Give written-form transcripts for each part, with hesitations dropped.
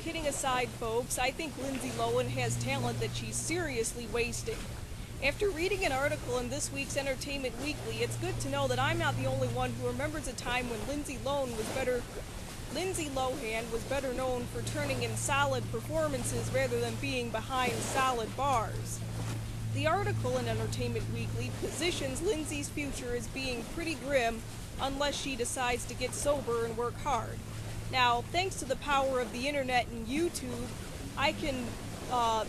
kidding aside, folks, I think Lindsay Lohan has talent that she's seriously wasting. After reading an article in this week's Entertainment Weekly, it's good to know that I'm not the only one who remembers a time when Lindsay Lohan was better known for turning in solid performances rather than being behind solid bars. The article in Entertainment Weekly positions Lindsay's future as being pretty grim unless she decides to get sober and work hard. Now, thanks to the power of the internet and YouTube, I can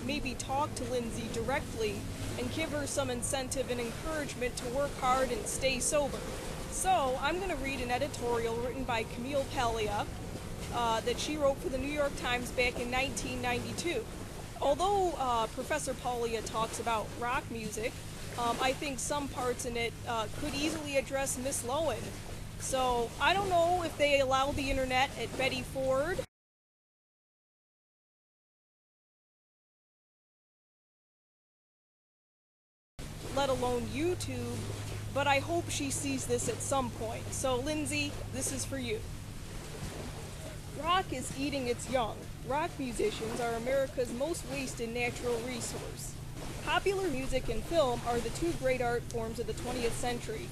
maybe talk to Lindsay directly and give her some incentive and encouragement to work hard and stay sober. So, I'm going to read an editorial written by Camille Paglia that she wrote for the New York Times back in 1992. Although Professor Paglia talks about rock music, I think some parts in it could easily address Miss Lohan. So, I don't know if they allow the internet at Betty Ford, let alone YouTube, but I hope she sees this at some point. So, Lindsay, this is for you. Rock is eating its young. Rock musicians are America's most wasted natural resource. Popular music and film are the two great art forms of the 20th century.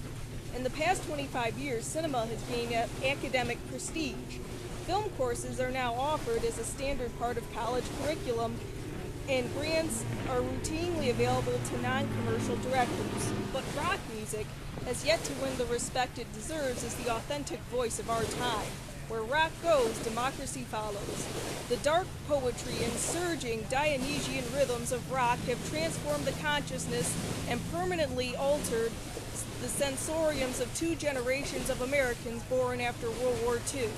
In the past 25 years, cinema has gained academic prestige. Film courses are now offered as a standard part of college curriculum, and grants are routinely available to non-commercial directors. But rock music has yet to win the respect it deserves as the authentic voice of our time. Where rock goes, democracy follows. The dark poetry and surging Dionysian rhythms of rock have transformed the consciousness and permanently altered the sensoriums of two generations of Americans born after World War II.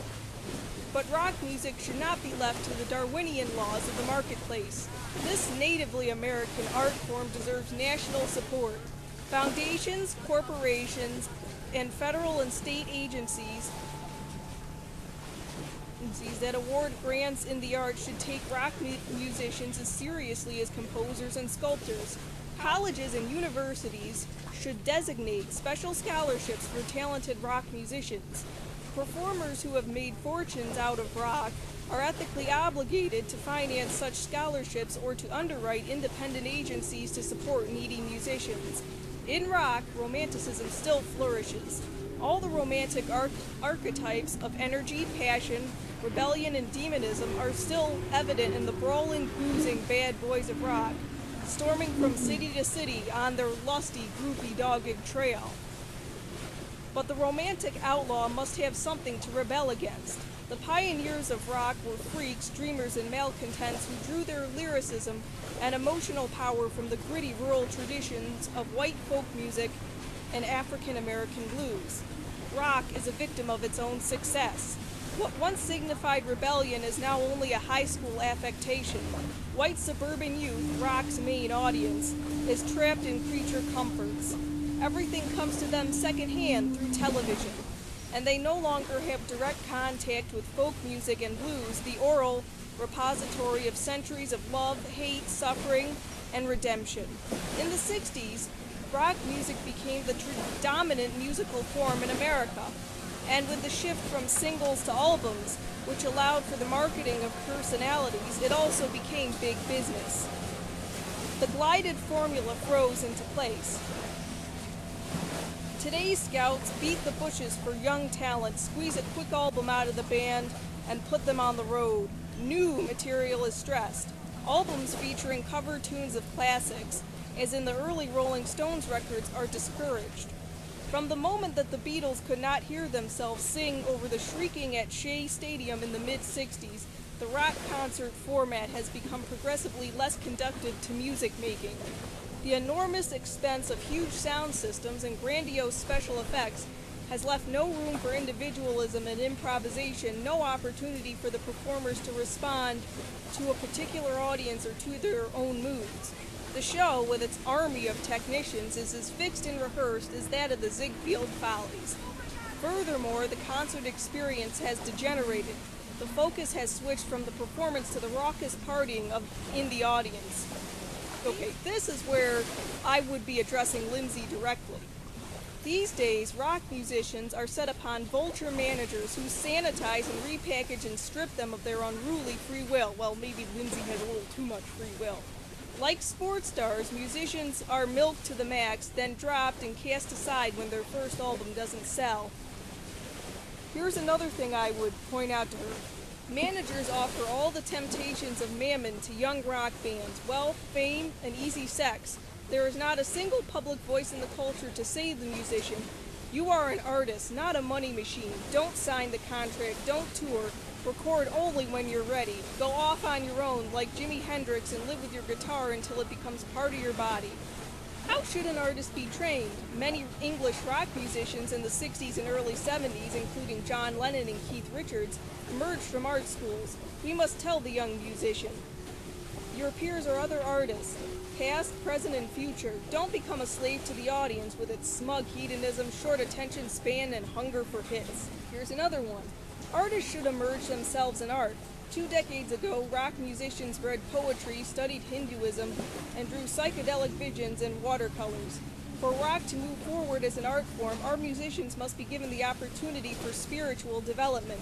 But rock music should not be left to the Darwinian laws of the marketplace. This natively American art form deserves national support. Foundations, corporations, and federal and state agencies that award grants in the arts should take rock musicians as seriously as composers and sculptors. Colleges and universities should designate special scholarships for talented rock musicians. Performers who have made fortunes out of rock are ethically obligated to finance such scholarships or to underwrite independent agencies to support needy musicians. In rock, romanticism still flourishes. All the romantic archetypes of energy, passion, rebellion, and demonism are still evident in the brawling, boozing bad boys of rock, storming from city to city on their lusty, groupie dogged trail. But the romantic outlaw must have something to rebel against. The pioneers of rock were freaks, dreamers, and malcontents who drew their lyricism and emotional power from the gritty rural traditions of white folk music and African American blues. Rock is a victim of its own success. What once signified rebellion is now only a high school affectation. White suburban youth, rock's main audience, is trapped in creature comforts. Everything comes to them secondhand through television, and they no longer have direct contact with folk music and blues, the oral repository of centuries of love, hate, suffering, and redemption. In the 60s, rock music became the dominant musical form in America, and with the shift from singles to albums, which allowed for the marketing of personalities, it also became big business. The glided formula froze into place. Today's scouts beat the bushes for young talent, squeeze a quick album out of the band, and put them on the road. New material is stressed. Albums featuring cover tunes of classics, as in the early Rolling Stones records, are discouraged. From the moment that the Beatles could not hear themselves sing over the shrieking at Shea Stadium in the mid-60s, the rock concert format has become progressively less conducive to music making. The enormous expense of huge sound systems and grandiose special effects has left no room for individualism and improvisation, no opportunity for the performers to respond to a particular audience or to their own moods. The show, with its army of technicians, is as fixed and rehearsed as that of the Ziegfeld Follies. Furthermore, the concert experience has degenerated. The focus has switched from the performance to the raucous partying in the audience. Okay, this is where I would be addressing Lindsay directly. These days, rock musicians are set upon vulture managers who sanitize and repackage and strip them of their unruly free will. Well, maybe Lindsay has a little too much free will. Like sports stars, musicians are milked to the max, then dropped and cast aside when their first album doesn't sell. Here's another thing I would point out to her. Managers offer all the temptations of mammon to young rock bands: wealth, fame, and easy sex. There is not a single public voice in the culture to say to the musician, "You are an artist, not a money machine. Don't sign the contract, don't tour, record only when you're ready. Go off on your own like Jimi Hendrix and live with your guitar until it becomes part of your body." How should an artist be trained? Many English rock musicians in the 60s and early 70s, including John Lennon and Keith Richards, emerged from art schools. We must tell the young musician, your peers are other artists, past, present, and future. Don't become a slave to the audience with its smug hedonism, short attention span, and hunger for hits. Here's another one. Artists should immerse themselves in art. 2 decades ago, rock musicians read poetry, studied Hinduism, and drew psychedelic visions in watercolors. For rock to move forward as an art form, our musicians must be given the opportunity for spiritual development.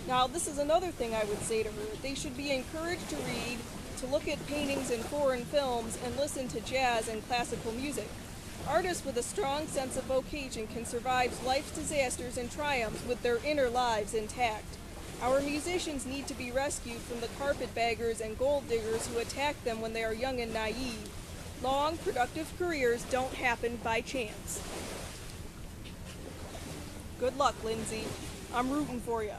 Now, this is another thing I would say to her. They should be encouraged to read, to look at paintings and foreign films, and listen to jazz and classical music. Artists with a strong sense of vocation can survive life's disasters and triumphs with their inner lives intact. Our musicians need to be rescued from the carpetbaggers and gold diggers who attack them when they are young and naive. Long, productive careers don't happen by chance. Good luck, Lindsay. I'm rooting for you.